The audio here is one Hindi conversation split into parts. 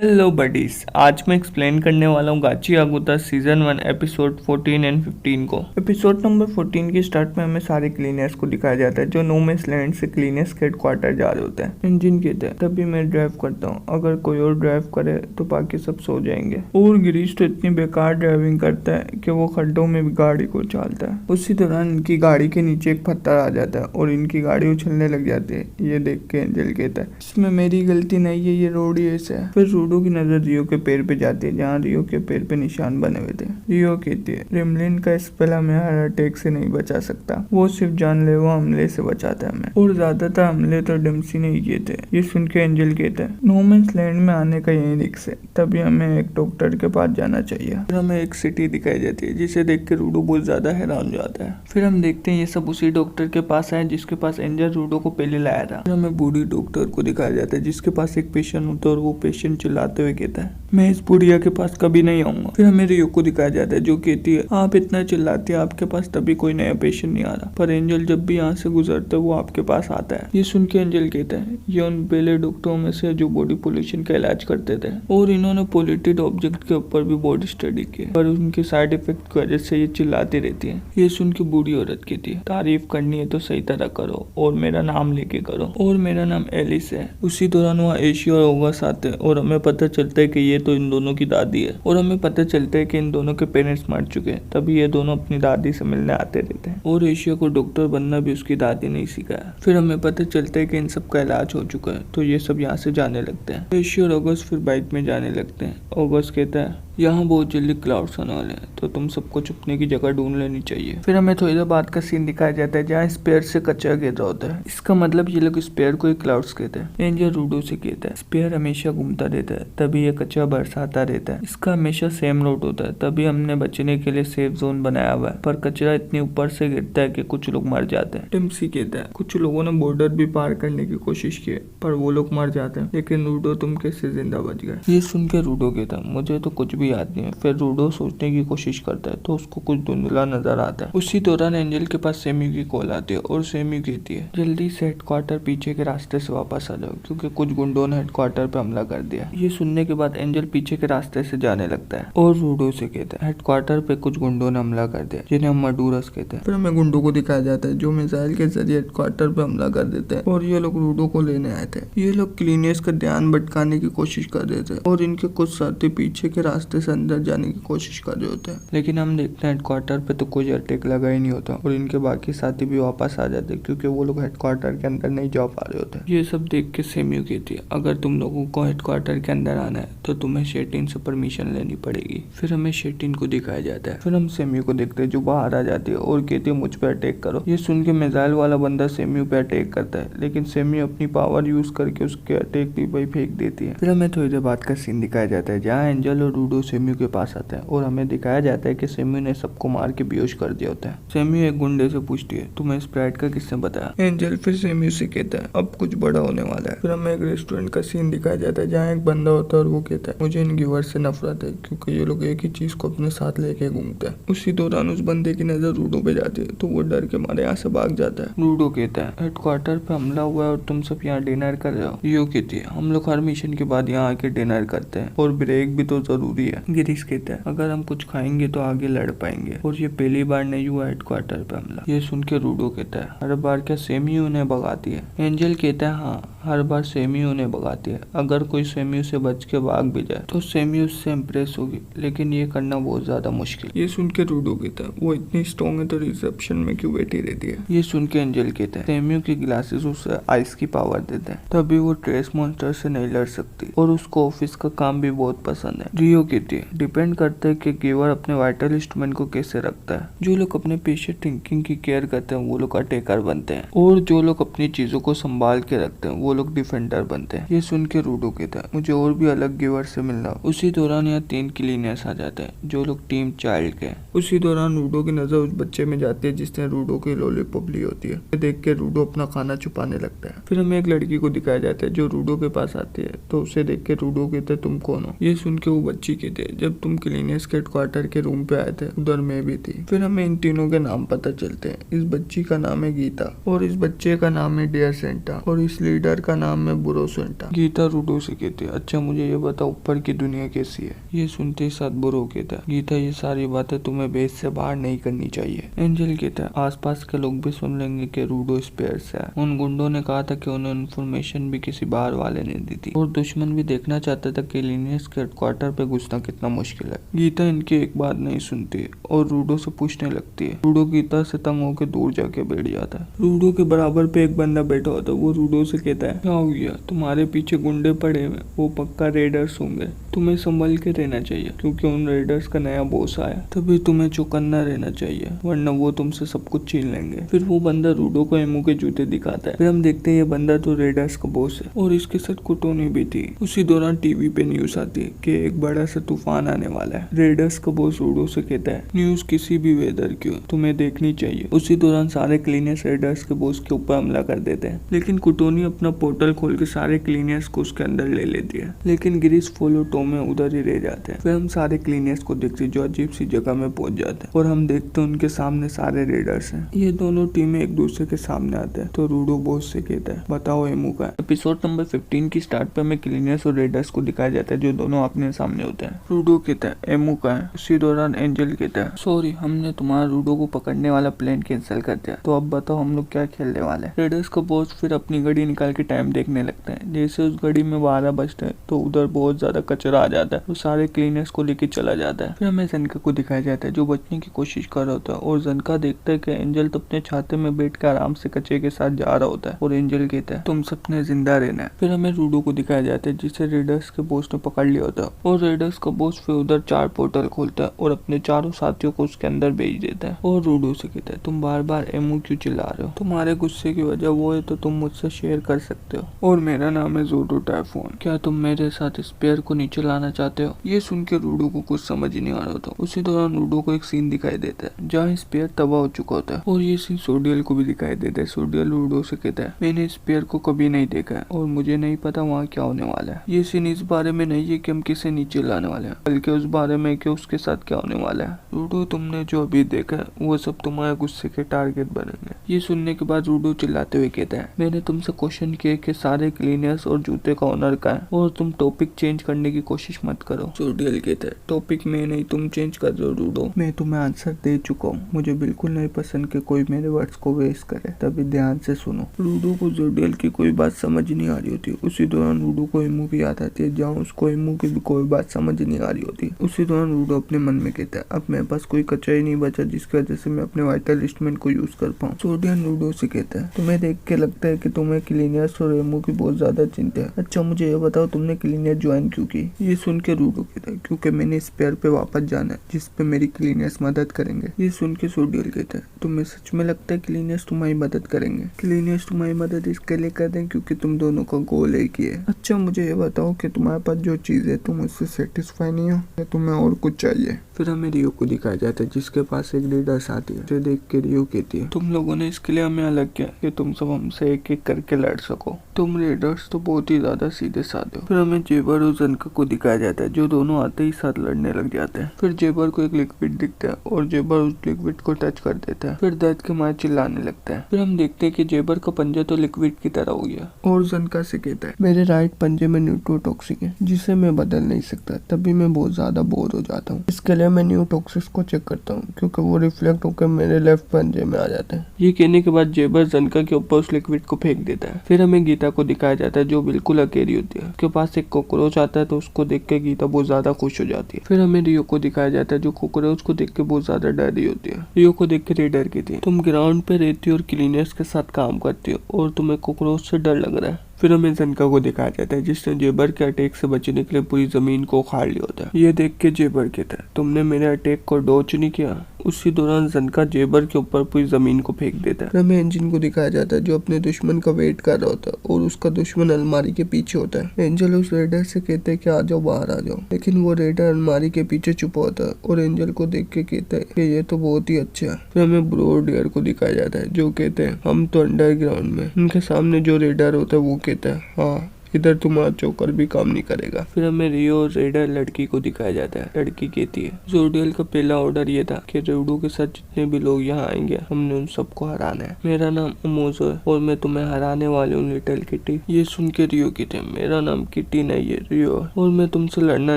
हेलो बडीज, आज मैं एक्सप्लेन करने वाला हूँ गाची आगुता सीजन 1 एपिसोड 14 एंड 15 को। एपिसोड नंबर 14 के स्टार्ट में हमें सारे क्लीनर्स को दिखाया जाता है जो नो मैंस लैंड से क्लीनर्स के हेडक्वार्टर जा रहे होते हैं। इंजन कहते हैं तभी मैं ड्राइव करता हूँ, अगर कोई और ड्राइव करे तो बाकी सब सो जाएंगे। और गिरीश तो इतनी बेकार ड्राइविंग करता है कि वो खड्डों में भी गाड़ी को चालता है। उसी दौरान इनकी गाड़ी के नीचे एक पत्थर आ जाता है और इनकी गाड़ी उछलने लग जाती है। ये देख के एंजल कहता है इसमें मेरी गलती नहीं है, ये रोड ही ऐसा है। फिर रूडो की नजर रियो के पैर पे जाती है जहाँ रियो के पैर पे निशान बने हुए थे। रियो कहती है रेमलिन का स्पेल हमें हार्ट अटैक से नहीं बचा सकता, वो सिर्फ जानलेवा हमले से बचाता है हमें, और ज्यादातर हमले तो डम्सी ने ही किए थे। ये सुन के एंजल कहता है नो मैंस लैंड में आने का यही रिस्क है, तभी हमें एक डॉक्टर के पास जाना चाहिए। फिर हमें एक सिटी दिखाई जाती है जिसे देख के रूडो बहुत ज्यादा हैरान हो जाता है। फिर हम देखते हैं ये सब उसी डॉक्टर के पास आए जिसके पास एंजल रूडो को पहले लाया था। फिर हमें बूढ़ी डॉक्टर को दिखाया जाता है जिसके पास एक पेशेंट होता है और वो पेशेंट चिल्लाते हुए कहता है मैं इस बुढ़िया के पास कभी नहीं आऊंगा। फिर हमें रियो को दिखाया जाता है जो कहती है आप इतना चिल्लाती है, आपके पास तभी कोई नया पेशेंट नहीं आ रहा, पर एंजल जब भी यहाँ से गुजरता है वो आपके पास आता है। ये सुन के एंजल कहता है ये उन पहले डॉक्टरों में से जो बॉडी पोल्यूशन का इलाज करते थे और इन्होंने पोल्यूटेड ऑब्जेक्ट के ऊपर भी बॉडी स्टडी की, पर उनके साइड इफेक्ट की वजह से ये चिल्लाती रहती है। ये सुन के बूढ़ी औरत कहती है तारीफ करनी है तो सही तरह करो और मेरा नाम लेके करो, और मेरा नाम एलिस है। उसी दौरान वहाँ एशिया और ओगस आते हैं और हमें पता चलता है कि ये तो इन दोनों की दादी है, और हमें पता चलता है कि इन दोनों के पेरेंट्स मर चुके हैं, तभी ये दोनों अपनी दादी से मिलने आते रहते हैं। और एशिया को डॉक्टर बनना भी उसकी दादी ने ही सिखाया। फिर हमें पता चलता है कि इन सब का इलाज हो चुका है, तो ये सब यहाँ से जाने लगते हैं। एशिया और ऑगस्ट फिर बाइक में जाने लगते हैं। ऑगस्ट कहता है यहाँ बहुत जल्दी क्लाउड्स आने वाले हैं, तो तुम सबको छुपने की जगह ढूंढ लेनी चाहिए। फिर हमें थोड़ी देर बाद का सीन दिखाया जाता है जहाँ स्पेयर से कचरा गिर रहा होता है। इसका मतलब ये लोग स्पेयर को ही क्लाउड्स कहते हैं। एंजल रूडो से कहता है स्पेयर हमेशा घूमता रहता है, तभी ये कचरा बरसाता रहता है। इसका हमेशा सेम रूट होता है, तभी हमने बचने के लिए सेफ जोन बनाया हुआ है, पर कचरा इतने ऊपर से गिरता है कि कुछ लोग मर जाते हैं। टिम्सी कहता है कुछ लोगों ने बॉर्डर भी पार करने की कोशिश की, पर वो लोग मर जाते हैं, लेकिन रूडो तुम कैसे जिंदा बच गए। ये सुन के रूडो कहता है मुझे तो कुछ भी याद नहीं है। फिर रूडो सोचने की कोशिश करता है तो उसको कुछ धुंधला नजर आता है। उसी दौरान एंजल के पास सेम्यू की कॉल आती है और सेम्यू कहती है जल्दी से हेडक्वार्टर पीछे के रास्ते से वापस आ जाओ क्योंकि कुछ गुंडों ने हेडक्वार्टर पे हमला कर दिया। ये सुनने के बाद एंजल पीछे के रास्ते से जाने लगता है और रूडो से कहता है हेडक्वार्टर पे कुछ गुंडों ने हमला कर दिया जिन्हें हम मडूरस कहते हैं। फिर हमें गुंडों को दिखाया जाता है जो मिसाइल के जरिए हेडक्वार्टर पे हमला कर देते हैं और ये लोग रूडो को लेने आए थे। ये लोग क्लीनियर्स का ध्यान भटकाने की कोशिश कर रहे थे और इनके कुछ साथी पीछे के रास्ते से अंदर जाने की कोशिश कर रहे होते हैं, लेकिन हम देखते हैं हेडक्वार्टर पे तो कोई अटैक लगा ही नहीं होता और इनके बाकी साथी भी वापस आ जाते हैं क्योंकि वो लोग हेडक्वार्टर के अंदर नहीं जा पा रहे होते। ये सब देख के सेम्यू कहती है अगर तुम लोगों को हेडक्वार्टर के अंदर आना है तो तुम्हें शेटिन से परमिशन लेनी पड़ेगी। फिर हमें शेटिन को दिखाया जाता है। फिर हम सेम्यू को देखते हैं जो बाहर आ जाती है और कहती है मुझ पे अटैक करो। ये सुन के मिसाइल वाला बंदा सेम्यू पे अटैक करता है, लेकिन सेम्यू अपनी पावर यूज करके उसके अटैक की वही फेंक देती है। फिर हमें थोड़ी देर बाद का सीन दिखाया जाता है जहाँ एंजल और रूडो सेम्यू के पास आते हैं और हमें दिखाया जाता है कि सेम्यू ने सबको मार के बेहोश कर दिया होता है। सेम्यू एक गुंडे से पूछती है तुम्हें स्प्राइट का किसने बताया। एंजल फिर सेम्यू से कहता है अब कुछ बड़ा होने वाला है। फिर हमें एक रेस्टोरेंट का सीन दिखाया जाता है जहाँ एक बंदा होता है और वो कहता है मुझे इन गिवर से नफरत है क्योंकि ये लोग एक ही चीज को अपने साथ लेके घूमते हैं। उसी दौरान उस बंदे की नजर रूडो पे जाती है तो वो डर के मारे यहाँ से भाग जाता है। रूडो कहता है हेडक्वार्टर पे हमला हुआ है और तुम सब यहाँ डिनर कर रहे हो। रियो कहती है हम लोग हर मिशन के बाद यहाँ आके डिनर करते हैं और ब्रेक भी तो जरूरी है। गिरीश कहता है अगर हम कुछ खाएंगे तो आगे लड़ पाएंगे और ये पहली बार नहीं हुआ हेडक्वार्टर पे हमला। ये सुन के रूडो कहता है हर बार क्या सेम्यू उन्हें भगाती है। एंजल कहता है हाँ हर बार सेम्यू उन्हें भगाती है, अगर कोई सेम्यू से बच के भाग भी जाए तो सेम्यू उससे इम्प्रेस होगी, लेकिन ये करना बहुत ज्यादा मुश्किल। ये सुन के रूडो कहता है वो इतनी स्ट्रॉन्ग है तो रिसेप्शन में क्यों बैठी रहती है। ये सुन के एंजल कहता है सेम्यू की ग्लासेस उसे आइस की पावर देते हैं, तभी वो ट्रेस मॉन्स्टर से नहीं लड़ सकती और उसको ऑफिस का काम भी बहुत पसंद है। रियो कहती है डिपेंड करता है कि गिवर अपने वाइटल इंस्ट्रूमेंट को कैसे रखता है। जो लोग अपने पेशेंट थिंकिंग की केयर करते हैं वो लोग अटैकर बनते हैं और जो लोग अपनी चीजों को संभाल के रखते हैं वो लोग डिफेंडर बनते हैं। ये सुन के रूडो कहता है मुझे और भी अलग गिवर से मिलना। उसी दौरान यहाँ 3 क्लीनर्स आ जाते हैं जो लोग टीम चाइल्ड के। उसी दौरान रूडो की नजर उस बच्चे में जाती है जिसने रूडो की लॉलीपॉप ली होती है। देख के रूडो अपना खाना छुपाने लगता है। फिर हमें एक लड़की को दिखाया जाता है जो रूडो के पास आती है तो उसे देख के रूडो कहते हैं तुम कौन हो। ये सुन के वो बच्ची कहते हैं जब तुम क्लीनर्स के हेडक्वार्टर के रूम पे आए थे उधर मैं भी थी। फिर हमें इन तीनों के नाम पता चलते हैं। इस बच्ची का नाम है गीता और इस बच्चे का नाम है डियर सेंटा और इस लीडर का नाम है बुरोसेंटा। गीता रूडो से कहती है, अच्छा मुझे ये बताओ ऊपर की दुनिया कैसी है। ये सुनते ही साथ बुरो कहता है, गीता ये सारी बातें तुम्हें बेस से बाहर नहीं करनी चाहिए। एंजल कहता है, आसपास के लोग भी सुन लेंगे कि रूडो स्पेयर से है। उन गुंडों ने कहा था कि उन्हें इन्फॉर्मेशन भी किसी बाहर वाले ने दी थी और दुश्मन भी देखना चाहता था कि लिनियस के हेडक्वार्टर पे घुसना कितना मुश्किल है। गीता इनकी एक बात नहीं सुनती और रूडो से पूछने लगती है। रूडो गीता से तंग होकर दूर जाके बैठ जाता है। रूडो के बराबर पे एक बंदा बैठा होता है। वो रूडो से कहता है, क्या हो गया, तुम्हारे पीछे गुंडे पड़े हुए, वो पक्का रेडर्स होंगे, तुम्हें संभल के रहना चाहिए क्योंकि उन रेडर्स का नया बॉस आया। तभी तुम्हें चौकन्ना रहना चाहिए वरना वो तुमसे सब कुछ छीन लेंगे। फिर वो बंदा रूडो को एमू के जूते दिखाता है। फिर हम देखते हैं ये बंदा तो रेडर्स का बॉस है और इसके साथ कुटोनी भी थी। उसी दौरान टीवी पे न्यूज आती है कि एक बड़ा सा तूफान आने वाला है। रेडर्स का बॉस रूडो से कहता है, न्यूज किसी भी वेदर की हो तुम्हें देखनी चाहिए। उसी दौरान सारे क्लीनर्स रेडर्स के बॉस के ऊपर हमला कर देते हैं, लेकिन कुटोनी अपना पोर्टल खोल के सारे क्लीनर्स को उसके अंदर ले लेती है। लेकिन गिरीश फॉलो टॉम में उधर ही रह जाते हैं। फिर हम सारे क्लीनर्स को देखते हैं जो अजीब सी जगह में पहुंच जाते हैं और हम देखते हैं उनके सामने सारे रेडर्स हैं। ये दोनों टीमें एक दूसरे के सामने आते हैं। तो रूडो बॉस से कहता है, बताओ एमू का। एपिसोड नंबर 15 की स्टार्ट पे हमें क्लीनर्स और रेडर्स को दिखाया जाता है जो दोनों अपने सामने होते हैं। रूडो कहता है, एमू का है। उसी दौरान एंजल कहता है, सॉरी हमने तुम्हारा रूडो को पकड़ने वाला प्लान कैंसिल कर दिया, तो अब बताओ हम लोग क्या खेलने वाले हैं। रेडर्स का बॉस फिर अपनी घड़ी निकाल के टाइम देखने लगता है। जैसे उस घड़ी में 12 बजते हैं तो उधर बहुत ज्यादा कचरा आ जाता है। वो सारे क्लीनर्स को लेके चला जाता है। फिर हमें जनका को दिखाया जाता है जो बचने की कोशिश कर रहा होता है और जनका देखता है कि एंजल तो अपने छाते में बैठ कर आराम से कचरे के साथ जा रहा होता है और एंजल कहता है, तुम सबने जिंदा रहना है। फिर हमें रूडो को दिखाया जाता है जिसे रेडर्स के बॉस ने पकड़ लिया होता है और रेडर्स का बॉस फिर उधर 4 पोर्टल खोलता है और अपने चारों साथियों को उसके अंदर भेज देता है और रूडो से कहता है, तुम बार बार एमू क्यों चिल्ला रहे हो, तुम्हारे गुस्से की वजह वो है तो तुम मुझसे शेयर कर सकते हो और मेरा नाम है जोडो टाइफून, क्या तुम मेरे साथ स्पेयर को नीचे लाना चाहते हो। ये सुन के रूडो को कुछ समझ ही नहीं आ रहा होता। उसी दौरान रूडो को एक सीन दिखाई देता है जहाँ स्पेयर तबाह हो चुका होता है और ये सीन सोडियल को भी दिखाई देता है। सोडियल रूडो से कहता है, मैंने स्पेयर को कभी नहीं देखा है और मुझे नहीं पता वहाँ क्या होने वाला है। ये सीन इस बारे में नहीं है कि हम किसे नीचे लाने वाले हैं, बल्कि उस बारे में कि उसके साथ क्या होने वाला है। रूडो तुमने जो अभी देखा है वो सब तुम्हारे गुस्से के टारगेट बनेंगे। ये सुनने के बाद रूडो चिल्लाते हुए कहता है, मैंने तुमसे क्वेश्चन किया कि सारे क्लीनर्स और जूते का ओनर का है और तुम टॉपिक चेंज करने की कोशिश मत करो। सोडियल कहता है, टॉपिक में नहीं तुम चेंज कर दो रूडो, मैं तुम्हें आंसर दे चुका हूँ। मुझे बिल्कुल नहीं पसंद कि कोई मेरे वर्ड्स को वेस्ट करे, तभी ध्यान से सुनो। रूडो को सोडियल की कोई बात समझ नहीं आ रही होती। उसी दौरान रूडो को एमू की याद आती है जहाँ उसको एमू की भी कोई बात समझ नहीं आ रही होती। उसी दौरान रूडो अपने मन में कहता है, अब मेरे पास कोई कच्चा ही नहीं बचा जिसकी वजह से मैं अपने वाइटल इंस्ट्रूमेंट को यूज कर पाऊँ। सोडियल रूडो से कहता है, तुम्हें देख के लगता है कि तुम्हें क्लीनर्स और एमू की बहुत ज्यादा चिंता है। अच्छा मुझे ये बताओ तुमने क्लीनर ज्वाइन क्यों की। ये सुन के रूडो कहता है, क्योंकि मैंने स्पेयर पे वापस जाना है जिस पे मेरी क्लीनर्स मदद करेंगे। ये सुन के सोडियल कहता है, तुम्हें सच में लगता है क्लीनर्स तुम्हारी मदद करेंगे। क्लीनर्स तुम्हारी मदद इसके लिए कर दें क्योंकि तुम दोनों का गोल एक ही है। अच्छा मुझे ये बताओ कि तुम्हारे पास जो चीज है तुम उससे सेटिस्फाई नहीं हो या तुम्हें और कुछ चाहिए। फिर हमें रियो को दिखाया जाता है जिसके पास एक लीडर्स आती है। देख के रियो कहती है, तुम लोगों ने इसके लिए हमें अलग किया कि तुम सब हमसे एक एक करके लड़ सको। तुम रेडर्स तो बहुत ही ज्यादा सीधे साधे हो। फिर हमें जेबर और जनका को दिखाया जाता है जो दोनों आते ही साथ लड़ने लग जाते हैं। फिर जेबर को एक लिक्विड दिखता है और जेबर उस लिक्विड को टच कर देता है। फिर दर्द के मारे चिल्लाने लगता है। फिर हम देखते हैं कि जेबर का पंजा तो लिक्विड की तरह हो गया और जनका से कहता है, मेरे राइट पंजे में न्यूट्रोटॉक्सिक है जिसे मैं बदल नहीं सकता, तभी मैं बहुत ज्यादा बोर हो जाता हूँ। इसके लिए मैं न्यूट्रोटॉक्सिक को चेक करता हूँ क्योंकि वो रिफ्लेक्ट होकर मेरे लेफ्ट पंजे में आ जाते हैं। ये कहने के बाद जेबर जनका के ऊपर उस लिक्विड को फेंक देता है। फिर हमें गीता को दिखाया जाता है जो बिल्कुल अकेली होती है। उसके पास एक कॉकरोच आता है तो उसको देख के गीता बहुत ज्यादा खुश हो जाती है। फिर हमें रियो को दिखाया जाता है जो कॉकरोच को देख के बहुत ज्यादा डर रही होती है। रियो को देख के रेडर कहती है, तुम ग्राउंड पे रहती हो और क्लीनर्स के साथ काम करती हो और तुम्हें कॉकरोच से डर लग रहा है। फिर हमें जनका को दिखाया जाता है जिसने जेबर के अटैक से बचने के लिए पूरी जमीन को उखाड़ लिया होता है। ये देख के जेबर कहता है, तुमने मेरे अटैक को डॉच नहीं किया। उसी दौरान जनका जेबर के ऊपर पूरी जमीन को फेंक देता है। हमें एंजल को दिखाया जाता है जो अपने दुश्मन का वेट कर रहा होता है और उसका दुश्मन अलमारी के पीछे होता है। एंजल उस रेडर से कहते हैं कि आ जाओ बाहर आ जाओ, लेकिन वो रेडर अलमारी के पीछे छुपा होता है और एंजल को देख के कहता है कि ये तो बहुत ही अच्छा है। फिर हमें ब्रोडियर को दिखाया जाता है जो कहते हैं, हम तो अंडरग्राउंड में। उनके सामने जो रेडर होता है वो कहता है, हाँ इधर तुम्हारा चोकर भी काम नहीं करेगा। फिर हमें रियो और रेडर लड़की को दिखाया जाता है। लड़की कहती है जोडियल का पहला ऑर्डर ये था कि रेडू के साथ जितने भी लोग यहाँ आएंगे हमने उन सबको हराना है। मेरा नाम अमोजो है और मैं तुम्हें हराने वाली हूँ लिटिल किटी। ये सुन के रियो कहते हैं मेरा नाम किटी नहीं है रियो है और मैं तुमसे लड़ना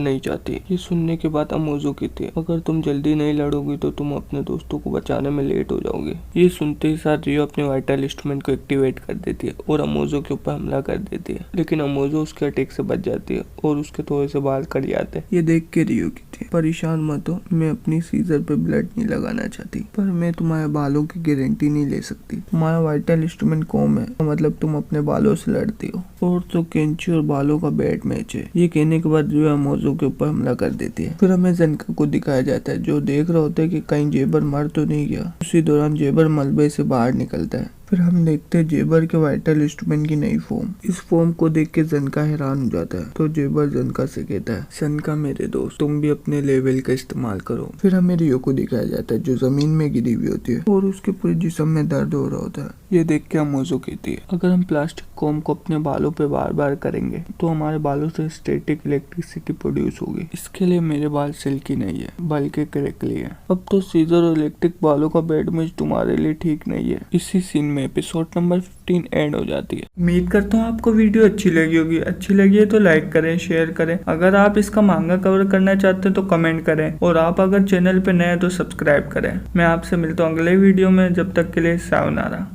नहीं चाहती। ये सुनने के बाद अमोजो कहती है अगर तुम जल्दी नहीं लड़ोगी तो तुम अपने दोस्तों को बचाने में लेट हो जाओगे। ये सुनते ही साथ रियो अपने वाइटल इंस्ट्रूमेंट को एक्टिवेट कर देती है और अमोजो के ऊपर हमला कर देती है, लेकिन अमोजो उसके अटैक से बच जाती है और उसके थोड़े से बाल कट जाते हैं। ये देख के रियो कहती है परेशान मत हो, मैं अपनी सीजर पे ब्लड नहीं लगाना चाहती पर मैं तुम्हारे बालों की गारंटी नहीं ले सकती। तुम्हारा वाइटल इंस्ट्रूमेंट कॉम है मतलब तुम अपने बालों से लड़ती हो और तो कैंची और बालों का बैट मैच है। ये कहने के बाद रियो अमोजो के ऊपर हमला कर देती है। फिर हमें ज़ेनका को दिखाया जाता है जो देख रहा होता है कि कहीं जेबर मर तो नहीं गया। उसी दौरान जेबर मलबे से बाहर निकलता है। फिर हम देखते हैं जेबर के वाइटल इंस्ट्रूमेंट की नई फॉर्म। इस फॉर्म को देख के ज़ेनका हैरान हो जाता है तो जेबर ज़ेनका से कहता है ज़ेनका मेरे दोस्त तुम भी अपने लेवल का इस्तेमाल करो। फिर हमें रियो को दिखाया जाता है जो जमीन में गिरी हुई होती है और उसके पूरे जिस्म में दर्द हो रहा होता है। ये देख के अमोजो कहती है अगर हम प्लास्टिक कॉम को अपने बालों पे बार बार करेंगे तो हमारे बालों से स्टैटिक इलेक्ट्रिसिटी प्रोड्यूस होगी। इसके लिए मेरे बाल सिल्की नहीं है बल्कि क्रैकली है। अब तो सीजर और इलेक्ट्रिक बालों का बैड मैच तुम्हारे लिए ठीक नहीं है। इसी सीन में एपिसोड नंबर 15 एंड हो जाती है। उम्मीद करता हूँ आपको वीडियो अच्छी लगी होगी। अच्छी लगी है तो लाइक करें, शेयर करें। अगर आप इसका मांगा कवर करना चाहते हैं तो कमेंट करें और आप अगर चैनल पे नए हैं तो सब्सक्राइब करें। मैं आपसे मिलता हूँ अगले वीडियो में, जब तक के लिए सायोनारा।